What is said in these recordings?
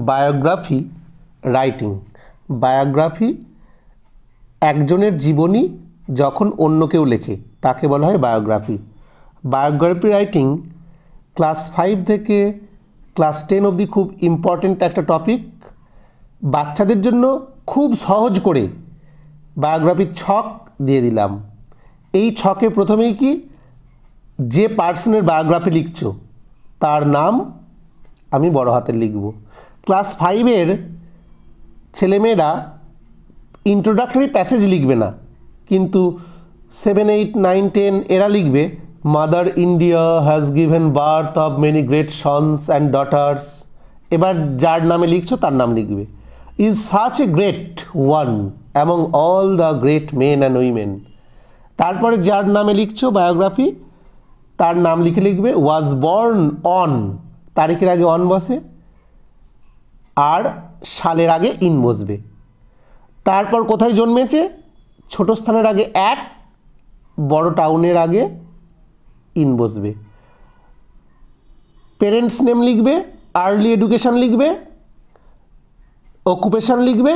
Biography writing. Biography একজনের জীবনী যখন অন্য কেউ লেখে তাকে বলা হয় বায়োগ্রাফি। বায়োগ্রাফি রাইটিং ক্লাস 5 থেকে ক্লাস 10 অবধি খুব ইম্পর্ট্যান্ট একটা টপিক। বাচ্চাদের জন্য খুব সহজ করে বায়োগ্রাফির ছক দিয়ে দিলাম। এই ছকে প্রথমেই কি, যে পার্সনের বায়োগ্রাফি লিখছো তার নাম আমি বড় হাতের লিখব। ক্লাস 5-এর ছেলেমেয়েরা ইন্ট্রোডাক্টরি প্যাসেজ লিখবে না, কিন্তু 7, 8, 9, 10 এরা লিখবে mother India has given birth of many great sons and daughters. এবার যার নামে লিখছো তার নাম লিখবে। Is such a great one among all the great men and women. তারপরে যার নামে লিখছো বায়োগ্রাফি তার নাম লিখবে ওয়াজ বর্ন অন, তারিখের আগে অন বসে আর সালের আগে ইন বসবে। তারপর কোথায় জন্মেছে, ছোট স্থানের আগে এক, বড় টাউনের আগে ইন বসবে। পেরেন্টস নেম লিখবে, আর্লি এডুকেশন লিখবে, অকুপেশন লিখবে,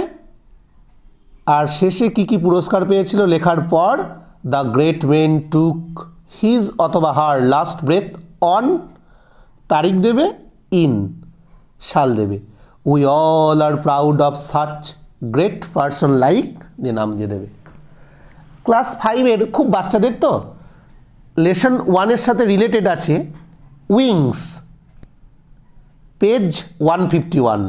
আর শেষে কি কি পুরস্কার পেয়েছিল লেখার পর the great men took his অথবা হার লাস্ট ব্রেথ অন, তারিখ দেবে, ইন, সাল দেবে। We all are proud of such great person like দিয়ে নাম দিয়ে দেবে। ক্লাস 5-এর খুব বাচ্চাদের তো লেসন 1-এর সাথে রিলেটেড আছে wings, page 151।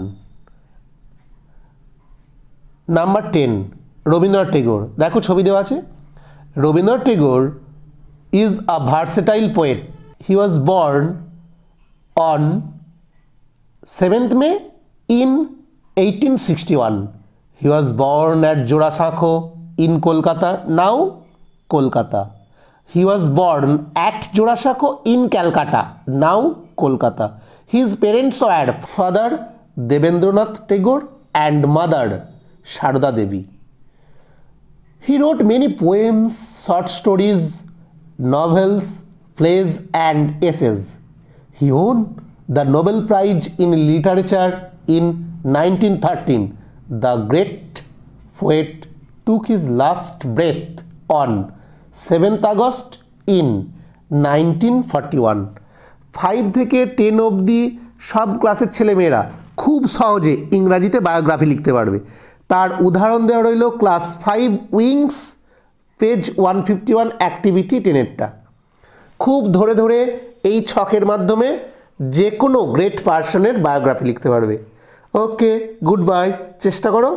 Number 10 Rabindranath Tagore. দেখো ছবি দেওয়া আছে। Rabindranath Tagore is a versatile poet. He was born on 7th May in 1861. He was born at Jorasakho in Kolkata, now Kolkata. He was born at Jorasakho in Calcutta, now Kolkata. His parents were father Debendranath Tagore and mother Sharda Devi. He wrote many poems, short stories, novels, plays and essays. He won the Nobel Prize in Literature in 1913. The great poet took his last breath on 7th August in 1941. 5 থেকে 10 অবধি সব ক্লাসের ছেলেমেয়েরা খুব সহজে ইংরাজিতে biography লিখতে পারবে। তার উদাহরণ দেওয়া রইল ক্লাস 5 উইংস, পেজ 151, অ্যাক্টিভিটি 10-এরটা। খুব ধরে ধরে এই ছকের মাধ্যমে যে কোনো গ্রেট পার্সনের বায়োগ্রাফি লিখতে পারবে। ওকে, গুড বাই, চেষ্টা করো।